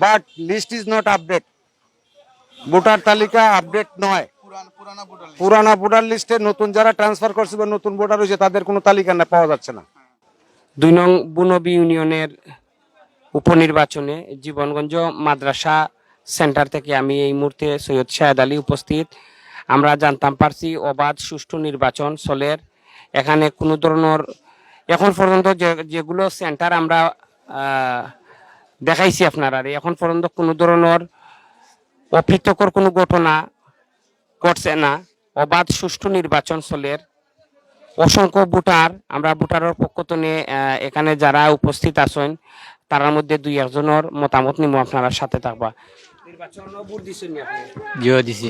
But list is not update. Voter তালিকা update নয়, পুরানা ভোটার লিস্টে নতুন যারা ট্রান্সফার করছে বা নতুন ভোটার হয়েছে তাদের কোনো তালিকা না পাওয়া যাচ্ছে না। 2 নং বুনবী ইউনিয়নের উপনির্বাচনে জীবনগঞ্জ মাদ্রাসা সেন্টার থেকে আমি এই মুহূর্তে সৈয়দ শাহেদ আলী উপস্থিত। আমরা জানতাম পারছি অবাধ সুষ্ঠু নির্বাচন চলের। এখানে কোনো ধরনের এখন পর্যন্ত যেগুলো সেন্টার আমরা দেখাইছি আপনারা, এখন পর্যন্ত কোনো ধরনের অপ্রীতকর কোনো ঘটনা ঘটছে না। অবাধ সুষ্ঠু নির্বাচন চলের। অসংখ্য ভোটার, আমরা ভোটারের পক্ষ থেকে এখানে যারা উপস্থিত আছেন তার মধ্যে 2-1 মতামত নিব, আপনারা সাথে থাকবা। নির্বাচনও ভোট দিছেন নি আপনি? জিও দিছি।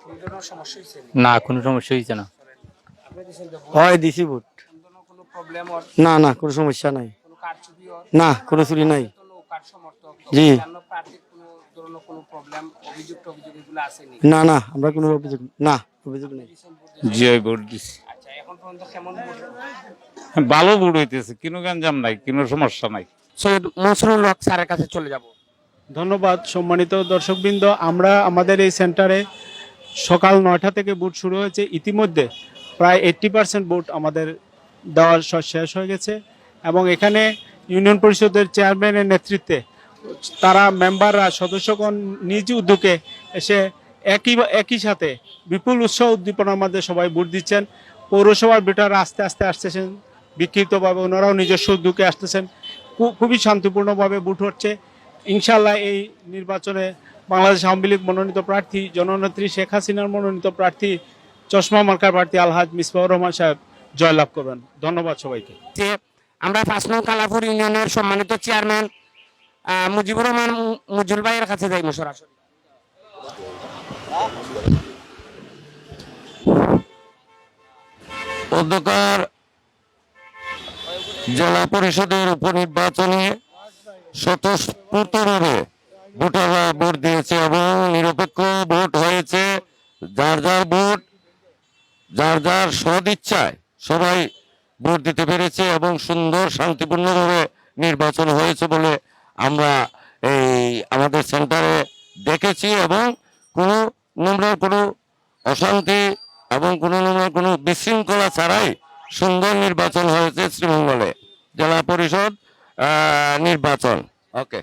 কোনো ধরনের সমস্যা হইছে নি? না, কোনো সমস্যা হইছে না। আপনি দিছেন তো ভোট? হয় দিছি ভোট। কোনো প্রবলেম ওর? না না, কোনো সমস্যা নাই। কোনো কারচুপি ওর? না, কোনো চুরি নাই। তো নৌকার সমর্থক তো জি। জানো প্রার্থীর কোনো ধরনের কোনো প্রবলেম অভিযোগ এগুলো আছে নি? না না, আমরা কোনো অভিযোগ না, অভিযোগ নেই। জি ভোট দিছি। আচ্ছা, এখন পর্যন্ত কেমন ভোট? ভালো ভোট হইতেছে, কোনো গঞ্জাম নাই, কোনো সমস্যা নাই। সৈয়দ মনসুরুল হক স্যারের কাছে চলে যাব। ধন্যবাদ সম্মানিত দর্শকবৃন্দ। আমরা আমাদের এই সেন্টারে সকাল 9টা থেকে ভোট শুরু হয়েছে। ইতিমধ্যে প্রায় 80% ভোট আমাদের দেওয়ার শেষ হয়ে গেছে এবং এখানে ইউনিয়ন পরিষদের চেয়ারম্যানের নেতৃত্বে তারা মেম্বাররা সদস্যগণ নিজ উদ্যোগে এসে একই সাথে বিপুল উৎসাহ উদ্দীপনার মধ্যে সবাই ভোট দিচ্ছেন। পৌরসভার ভোটাররা আস্তে আস্তে আসতেছেন বিক্ষিপ্তভাবে, ওনারাও নিজস্ব উদ্যোগে আসতেছেন। খুবই শান্তিপূর্ণভাবে ভোট হচ্ছে। ইনশাআল্লাহ এই নির্বাচনে বাংলাদেশ আওয়ামী লীগ মনোনীত প্রার্থী, জননেত্রী শেখ হাসিনার মনোনীত প্রার্থী, চশমা মার্কার প্রার্থী আলহাজ মিসবাহুর রহমান সাহেব জয়লাভ করবেন। ধন্যবাদ সবাইকে। আমরা 5 নং কালাপুর ইউনিয়নের সম্মানিত চেয়ারম্যান মুজিবুর রহমান মুজুল ভাইয়ের কাছে যাই সরাসরি। অন্ধকার জেলা পরিষদের উপনির্বাচনে স্বতঃস্ফূর্তভাবে ভোটাররা ভোট দিয়েছে এবং নিরপেক্ষ ভোট হয়েছে। যার যার ভোট যার যার সদিচ্ছায় সবাই ভোট দিতে পেরেছে এবং সুন্দর শান্তিপূর্ণভাবে নির্বাচন হয়েছে বলে আমরা এই আমাদের সেন্টারে দেখেছি এবং কোনো নোংরার কোনো অশান্তি এবং কোনো নোংরার কোনো বিশৃঙ্খলা ছাড়াই সুন্দর নির্বাচন হয়েছে শ্রীমঙ্গলে জেলা পরিষদ নির্বাচন। ওকে,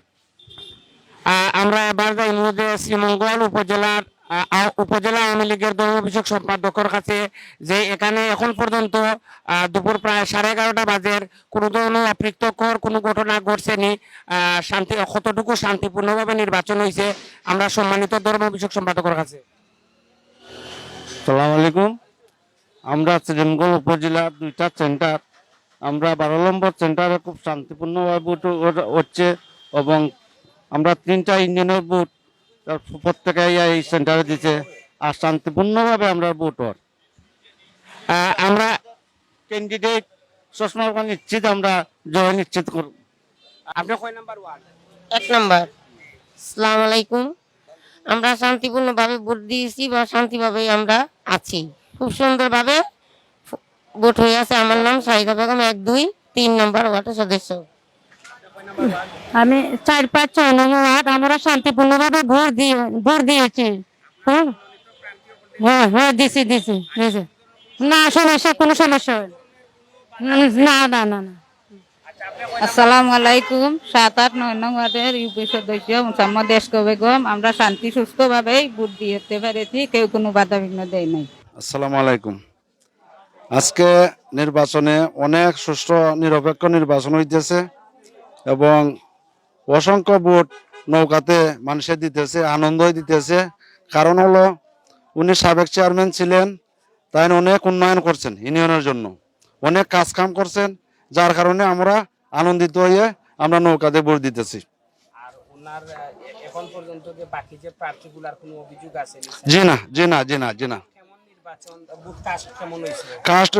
আমরা এবার যাই মধ্যে শ্রীমঙ্গল উপজেলা আওয়ামী লীগের ধর্ম বিষয়ক সম্পাদকের কাছে যে এখানে এখন পর্যন্ত দুপুর প্রায় 11:30 বাজে কোনো ধরনের অপ্রীতকর কোনো ঘটনা ঘটছেনি। কতটুকু শান্তিপূর্ণভাবে নির্বাচন হয়েছে আমরা সম্মানিত ধর্ম বিষয়ক সম্পাদকের কাছে। আসসালামু আলাইকুম। আমরা শ্রীমঙ্গল উপজেলার 2টা সেন্টার, আমরা 12 নম্বর সেন্টারে খুব শান্তিপূর্ণভাবে ভোট হচ্ছে এবং আমরা 3টা ইউনিয়নের ভোট প্রত্যেকে এই সেন্টারে দিচ্ছে আর শান্তিপূর্ণভাবে আমরা ভোট হওয়ার আমরা ক্যান্ডিডেট চশমা নিশ্চিত আমরা জয় নিশ্চিত করব। আপনি কয় নাম্বার ওয়ার্ড? 1 নম্বর। আসসালামু আলাইকুম। আমরা শান্তিপূর্ণভাবে ভোট দিয়েছি বা শান্তিভাবেই আমরা আছি। খুব সুন্দরভাবে ভোট হয়ে আছে। আমার নাম সাইদা বেগম, 1, 2, 3 নম্বর ওয়ার্ডের সদস্য। আমি 4, 5, 6 নম্বর ওয়ার্ড। আমরা শান্তিপূর্ণভাবে ভোট দিয়েছি। হ্যাঁ হ্যাঁ হ্যাঁ, দিছি। না সমস্যা, কোনো সমস্যা হয় না। না না না। আসসালামু আলাইকুম। 7, 8, 9 নং ওয়ার্ডের ইউপি সদস্য মোসাম্মদ দেশ বেগম। আমরা শান্তি সুস্থভাবেই ভোট দিতে পেরেছি, কেউ কোনো বাধা বিঘ্ন দেয় নাই। আসসালামু আলাইকুম। আজকে নির্বাচনে অনেক সুষ্ঠু নিরপেক্ষ নির্বাচন হইতেছে এবং অসংখ্য ভোট নৌকাতে মানুষের দিতেছে, আনন্দ দিতেছে। কারণ হলো উনি সাবেক চেয়ারম্যান ছিলেন, তাই অনেক উন্নয়ন করছেন ইউনিয়নের জন্য, অনেক কাজ কাম করছেন, যার কারণে আমরা আনন্দিত হয়ে আমরা নৌকাতে ভোট দিতেছি। আর ওনার এখন পর্যন্ত যে বাকি যে প্রার্থীগুলোর কোনো অভিযোগ আছে? জি না। কেমন নির্বাচন ভোট কাস্ট কেমন হয়েছে? কাস্ট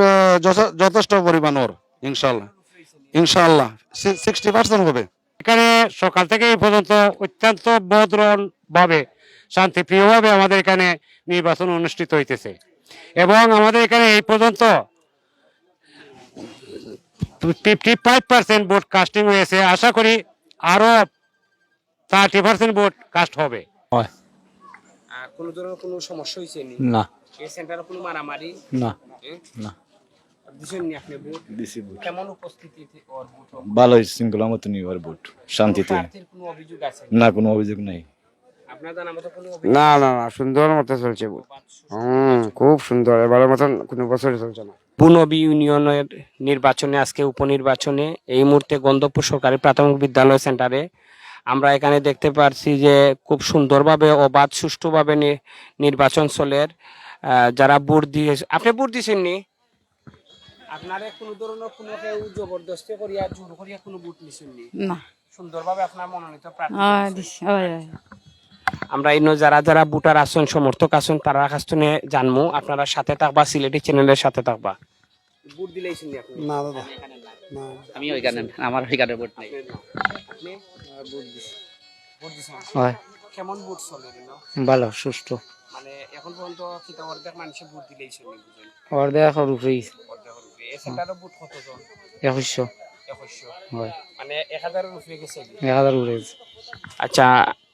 যথেষ্ট পরিমাণ ওর ইনশাআল্লাহ 60% হবে। এখানে সকাল থেকে এই পর্যন্ত অত্যন্ত বদরন ভাবে শান্তিপ্রিয়ভাবে আমাদের এখানে নির্বাচন অনুষ্ঠিত হইতেছে এবং আমাদের এখানে এই পর্যন্ত 55% ভোট কাস্টিং হয়েছে। আশা করি আরো 30% ভোট কাস্ট হবে। কোনো ধরনের কোনো সমস্যা হয়েছে নি? না এই সেন্টারে কোনো মারামারি? না এ? না দিছেন নি আপনি ভোট? দিছি ভোট কেমন উপস্থিতি ওর ভোট? ভালো শৃঙ্খলা মতো নিবার ভোট শান্তিতে। প্রার্থীর কোনো অভিযোগ আছে? না কোনো অভিযোগ নাই। আপনার জানা মতো কোনো অভিযোগ? না না না, সুন্দর মতো চলছে ভোট। খুব সুন্দর, এবারের মতন কোনো বছর চলছে না। বুনবী ইউনিয়নের নির্বাচনে, আজকে উপনির্বাচনে এই মুহূর্তে গন্ধপুর সরকারি প্রাথমিক বিদ্যালয় সেন্টারে আমরা এখানে দেখতে পারছি যে খুব সুন্দরভাবে অবাধ সুষ্ঠুভাবে নির্বাচন চলের। যারা ভোট দিয়ে, আপনি ভোট দিয়েছেন নি? আপনারে কোনো ধরনের কোনো কেউ জবরদস্তি করিয়া জোর করিয়া কোনো ভোট নিছেন নি? না সুন্দরভাবে আপনার মনোনীত প্রার্থী দিছি। আমরা ইনো যারা যারা ভোটার আছেন, সমর্থক আছেন, তারা কাছ থেকে জানবো। আপনারা সাথে থাকবা, সিলেটি চ্যানেলের সাথে থাকবা। ভোট দিলেইছেন নি আপনি? না দাদা না আমি ওইখানে আমার ওইখানে ভোট নেই। আপনি ভোট দিছেন? ভোট দিছেন? হয় কেমন ভোট চলে না? ভালো সুষ্ঠু মানে এখন পর্যন্ত কিতা অর্ধেক মানুষে ভোট দিলেইছেন নি বুঝেন? অর্ধেক রুফি অর্ধেক হবে। এই সেন্টারে ভোট কতজন? 2100 2100। হয় মানে 1000 এর উপরে গেছে। 1000 উড়ে আচ্ছা,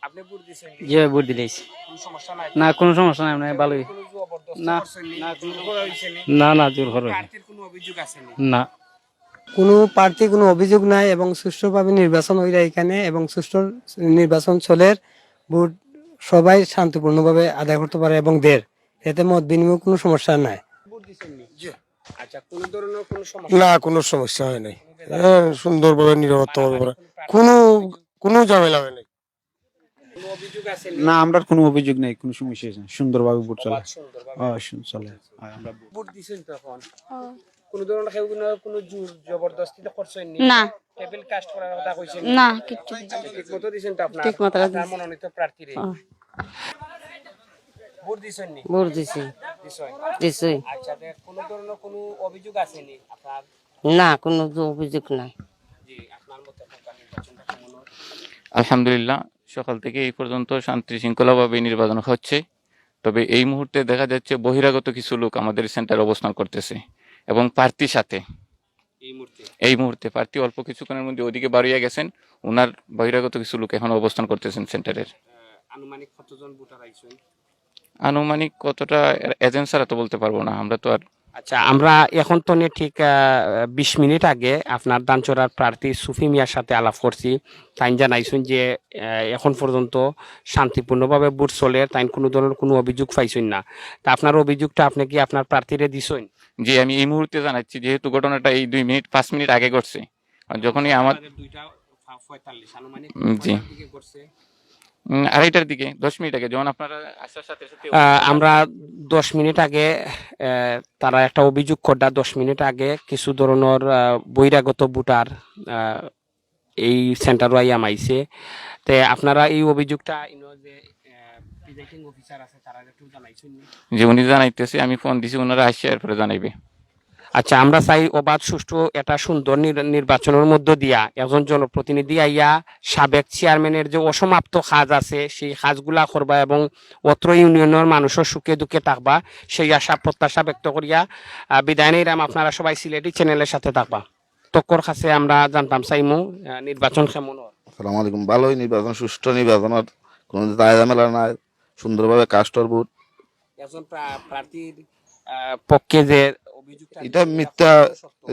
আপনি ভোট দিছেন নি? যে ভোট দিলেছি কোনো সমস্যা নাই? না কোনো সমস্যা নাই, মানে ভালোই কোনো জবরদস্তি না। করছেন নি? না জোর করা হইছে নি? না না জোর করে প্রার্থীর কোনো অভিযোগ আছে নি? না কোনো প্রার্থী কোনো অভিযোগ নাই এবং সুষ্ঠুভাবে নির্বাচন হইরা এখানে এবং সুষ্ঠু নির্বাচন চলে ভোট সবাই শান্তিপূর্ণভাবে আদায় করতে পারে এবং এতে মত বিনিময় কোনো সমস্যা নাই। ভোট দিছেন নি? আচ্ছা, কোনো ধরনের কোনো সমস্যা? না কোনো সমস্যা হয় নাই, সুন্দরভাবে নিরাপত্তা কোনো কোনো ঝামেলা হয় নাই। কোনো অভিযোগ আছে নি? না, আমরা কোনো অভিযোগ নেই, কোনো সমস্যা নেই, সুন্দরভাবে ভোট চলে। সুন্দরভাবে চলে আমরা ভোট দিছেন তো এখন? কোনো ধরনের কেউ কোনো জোর জবরদস্তি তো করছেন নি? না টেবিল কাস্ট করার কথা কইছেন না কিচ্ছু ঠিকমতো দিছেন তো আপনার? ঠিকমতো আপনার দিছি। মনোনীত প্রার্থীরে ভোট দিছেন নি? ভোট দিছি দিছেন? দিছি আচ্ছা, কোনো ধরনের কোনো অভিযোগ আছে নি আপনার? না, কোনো অভিযোগ নাই। জি, আপনার মতে এখনকার নির্বাচনটা কেমন হয়? আলহামদুলিল্লাহ, সকাল থেকে এই পর্যন্ত শান্তি শৃঙ্খলাভাবে নির্বাচন হচ্ছে। তবে এই মুহূর্তে দেখা যাচ্ছে বহিরাগত কিছু লোক আমাদের সেন্টারে অবস্থান করতেছে এবং প্রার্থীর সাথে এই মুহূর্তে প্রার্থী অল্প কিছুক্ষণের মধ্যে ওদিকে বাড়িয়ে গেছেন। ওনার বহিরাগত কিছু লোক এখন অবস্থান করতেছেন সেন্টারের। আনুমানিক কতজন ভোটার আইছেন? আনুমানিক কতটা এজেন্ট ছাড়া তো বলতে পারবো না, আমরা তো আর। আচ্ছা, আমরা এখন তো ঠিক 20 মিনিট আগে আপনার দানচড়ার প্রার্থী সুফি মিয়ার সাথে আলাপ করছি। তাই জানাইছেন যে এখন পর্যন্ত শান্তিপূর্ণভাবে ভোট চলে, তাই কোনো ধরনের কোনো অভিযোগ পাইছেন না। তা আপনার অভিযোগটা আপনি কি আপনার প্রার্থীরে দিছেন? যে আমি এই মুহূর্তে জানাচ্ছি, যেহেতু ঘটনাটা এই 5 মিনিট আগে ঘটছে, যখনই আমার 2:45 আনুমানিক জি দিকে করছে। 2:30টার দিকে 10 মিনিট আগে যখন আপনারা আসার সাথে সাথে আমরা 10 মিনিট আগে তারা একটা অভিযোগ করডা 10 মিনিট আগে কিছু ধরনের বহিরাগত ভোটার এই সেন্টার আইয়া মাইছে। তে আপনারা এই অভিযোগটা যে প্রিজাইডিং অফিসার আছে তারা একটু জানাইছেন? যে উনি জানাইতেছে, আমি ফোন দিছি, ওনারা আসছে এরপরে জানাইবে। আচ্ছা, আমরা চাই অবাধ সুষ্ঠু একটা সুন্দর নির্বাচনের মধ্য দিয়া একজন জনপ্রতিনিধি আইয়া সাবেক চেয়ারম্যানের যে অসমাপ্ত কাজ আছে সেই কাজগুলা করবা এবং অত্র ইউনিয়নের মানুষের সুখে দুঃখে থাকবা, সেই আশা প্রত্যাশা ব্যক্ত করিয়া বিদায় নিলাম। আপনারা সবাই সিলেটি চ্যানেলের সাথে থাকবা। তক্কর কাছে আমরা জানতাম চাইমু নির্বাচন কেমন হয়। আসসালামু আলাইকুম। ভালোই নির্বাচন, সুষ্ঠু নির্বাচন, কোনো ঝামেলা নাই, সুন্দরভাবে কাস্টর ভোট। একজন প্রার্থীর পক্ষে যে অভিযোগটা, এটা মিথ্যা,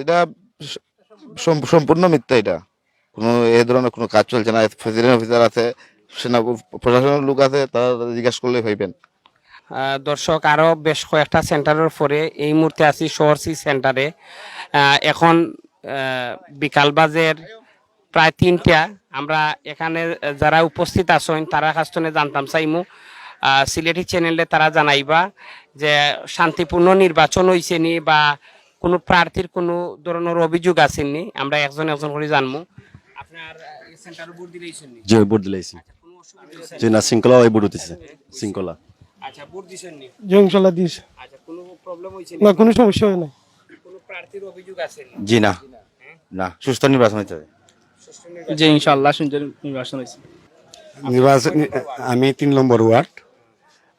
এটা সম্পূর্ণ মিথ্যা। এটা কোনো এই ধরনের কোনো কাজ চলছে না। প্রেসিডেন্ট অফিসার আছে, সেনা প্রশাসনের লোক আছে, তারা জিজ্ঞাসা করলে ভাইবেন। দর্শক, আরো বেশ কয়েকটা সেন্টারের পরে এই মুহূর্তে আছি শহরসি সেন্টারে। এখন বিকাল বাজের প্রায় 3টা। আমরা এখানে যারা উপস্থিত আছেন তারা কাছ থেকে জানতাম চাইমু সিলেটি চ্যানেলে তারা জানাইবা যে শান্তিপূর্ণ নির্বাচন হয়েছে নি বা কোনো প্রার্থীর কোনো ধরনের অভিযোগ আসেননি। আমরা একজন একজন করে জানবো। আপনার সেন্টারে ভোট দিলেইছেন নি? যে ভোট দিলাইছি কোনো অসুবিধা যে না শৃঙ্খলা ওই ভোট হইতেছে শৃঙ্খলা। আচ্ছা, ভোট দিছেন নি? জংশলা দিস আচ্ছা, কোনো প্রবলেম হয়েছে না, কোনো সমস্যা হয় না। কোনো প্রার্থীর অভিযোগ আসেনি? জি না না, সুস্থ নির্বাচন হইতে হবে। জি ইনশাআল্লাহ সুন্দর নির্বাচন হয়েছে। নির্বাচন আমি 3 নম্বর ওয়ার্ড,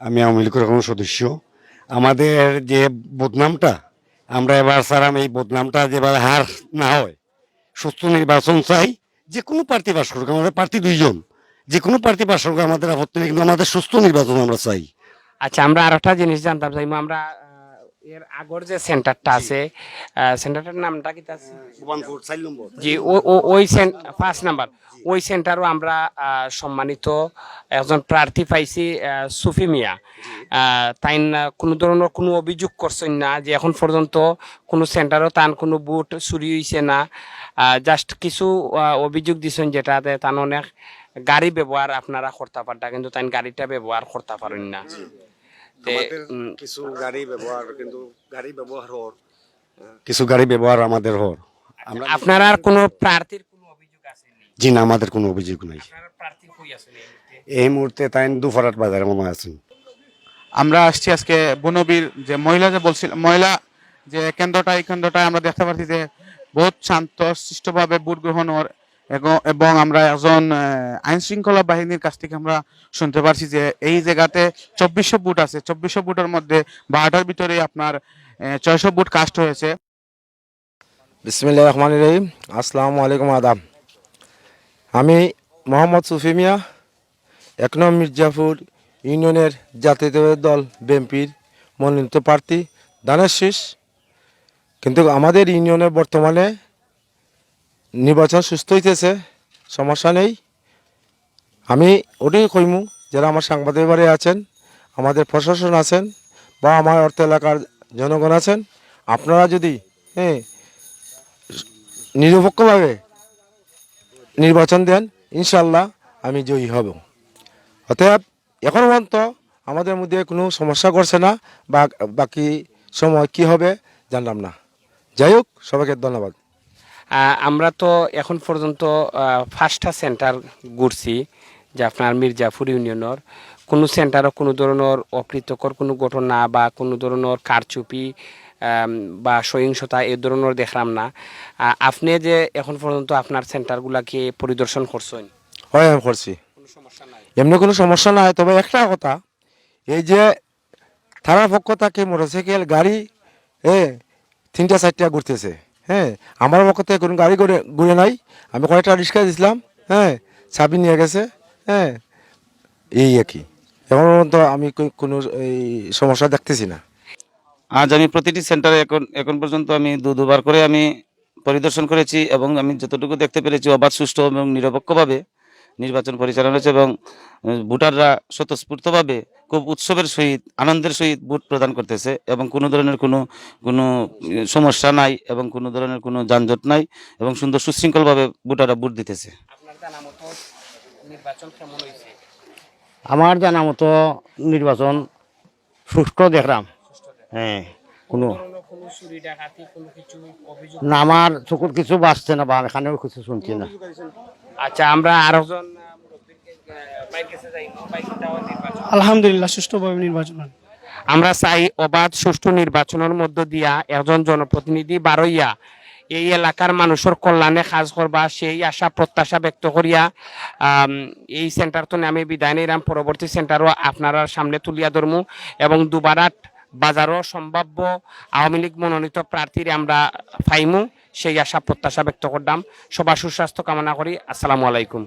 আমি আওয়ামী লীগের কোনো সদস্য। আমাদের যে বদনামটা আমরা এবার সারাম, এই বদনামটা যেভাবে হার না হয়, সুস্থ নির্বাচন চাই। যে কোনো প্রার্থী বাস করুক, আমাদের প্রার্থী 2জন, যে কোনো প্রার্থী পাশ হোক আমাদের আপত্তি নেই, কিন্তু আমাদের সুস্থ নির্বাচন আমরা চাই। আচ্ছা, আমরা আর একটা জিনিস জানতাম চাইবো, আমরা এর আগর যে সেন্টারটা আছে, সেন্টারটার নামটা কি আছে? জি, ওই 5 নাম্বার ওই সেন্টারও আমরা সম্মানিত একজন প্রার্থী পাইছি, সুফি মিয়া। তাই কোনো ধরনের কোনো অভিযোগ করছেন না যে এখন পর্যন্ত কোনো সেন্টারও তান কোনো বুট চুরি হয়েছে না। জাস্ট কিছু অভিযোগ দিচ্ছেন যেটাতে তান অনেক গাড়ি ব্যবহার আপনারা করতে পারতা, কিন্তু তাই গাড়িটা ব্যবহার করতে পারেন না। কিছু গাড়ি ব্যবহার, কিন্তু গাড়ি ব্যবহার হর কিছু গাড়ি ব্যবহার আমাদের হর। আপনার আর কোনো প্রার্থীর কোনো অভিযোগ আছে? জি না, আমাদের কোনো অভিযোগ নাই। প্রার্থী কই আছে এই মুহূর্তে তাই দুফরাট বাজারে মনে আছেন। আমরা আসছি আজকে বনবীর যে মহিলা যে বলছিল, মহিলা যে কেন্দ্রটা, এই কেন্দ্রটায় আমরা দেখতে পাচ্ছি যে বহুত শান্ত সৃষ্টভাবে ভোট গ্রহণ এবং আমরা একজন আইন শৃঙ্খলা বাহিনীর কাছ থেকে আমরা শুনতে পারছি যে এই জায়গাতে 2400 বুট আছে, 2400 বুটের মধ্যে 12টার ভিতরে আপনার 600 বুট কাস্ট হয়েছে। বিসমিল্লাহির রহমানির রহিম। আসসালামু আলাইকুম, আদাব। আমি মোহাম্মদ সুফি মিয়া, 1 নং মির্জাপুর ইউনিয়নের জাতীয়তাবাদী দল বিএনপির মনোনীত প্রার্থী, দানের শীষ। কিন্তু আমাদের ইউনিয়নে বর্তমানে নির্বাচন সুস্থ হইতেছে, সমস্যা নেই। আমি ওটাই কইমু, যারা আমার সাংবাদিক বাড়ি আছেন, আমাদের প্রশাসন আছেন, বা আমার অর্থ এলাকার জনগণ আছেন, আপনারা যদি নিরপেক্ষভাবে নির্বাচন দেন, ইনশাল্লাহ আমি জয়ী হব। অতএব এখন পর্যন্ত আমাদের মধ্যে কোনো সমস্যা করছে না, বা বাকি সময় কি হবে জানলাম না। যাই হোক, সবাইকে ধন্যবাদ। আমরা তো এখন পর্যন্ত 5টা সেন্টার ঘুরছি, যে আপনার মির্জাপুর ইউনিয়নের কোনো সেন্টারও কোনো ধরনের অপ্রীতকর কোনো ঘটনা বা কোনো ধরনের কারচুপি বা সহিংসতা এই ধরনের দেখলাম না। আপনি যে এখন পর্যন্ত আপনার সেন্টারগুলাকে পরিদর্শন করছেন? হয়, আমি করছি, এমনি কোনো সমস্যা নাই। তবে একটা কথা, এই যে থানার পক্ষ থেকে মোটরসাইকেল গাড়ি 3টা-4টা ঘুরতেছে, আমার পক্ষ থেকে কোনো গাড়ি ঘুরে নাই। আমি কয়েকটা রিক্সা দিয়েছিলাম, চাবি নিয়ে গেছে, এই আর কি। এখন পর্যন্ত আমি কোনো এই সমস্যা দেখতেছি না। আজ আমি প্রতিটি সেন্টারে এখন পর্যন্ত আমি দুবার করে আমি পরিদর্শন করেছি, এবং আমি যতটুকু দেখতে পেরেছি অবাধ, সুষ্ঠু এবং নিরপেক্ষভাবে নির্বাচন পরিচালনা হয়েছে, এবং ভোটাররা স্বতঃস্ফূর্তভাবে খুব উৎসবের সহিত, আনন্দের সহিত ভোট প্রদান করতেছে, এবং কোনো ধরনের কোনো সমস্যা নাই, এবং কোনো ধরনের কোনো যানজট নাই, এবং সুন্দর সুশৃঙ্খলভাবে ভোটাররা ভোট দিতেছে। আমার জানা মতো নির্বাচন সুষ্ঠু দেখলাম। কোনো না, আমার চকুর কিছু বাঁচছে না, বা এখানেও কিছু শুনছি না। আচ্ছা, আমরা আরো আলহামদুলিল্লাহ সুষ্ঠুভাবে নির্বাচন। আমরা চাই অবাধ সুষ্ঠু নির্বাচনের মধ্য দিয়া একজন জনপ্রতিনিধি বারইয়া এই এলাকার মানুষের কল্যাণে কাজ করবা, সেই আশা প্রত্যাশা ব্যক্ত করিয়া এই সেন্টার তো আমি বিদায় নিলাম। পরবর্তী সেন্টারও আপনারা সামনে তুলিয়া ধরমু, এবং দুবারাট বাজারও সম্ভাব্য আওয়ামী লীগ মনোনীত প্রার্থীর আমরা পাইমু, সেই আশা প্রত্যাশা ব্যক্ত করলাম। সবার সুস্বাস্থ্য কামনা করি। আসসালামু আলাইকুম।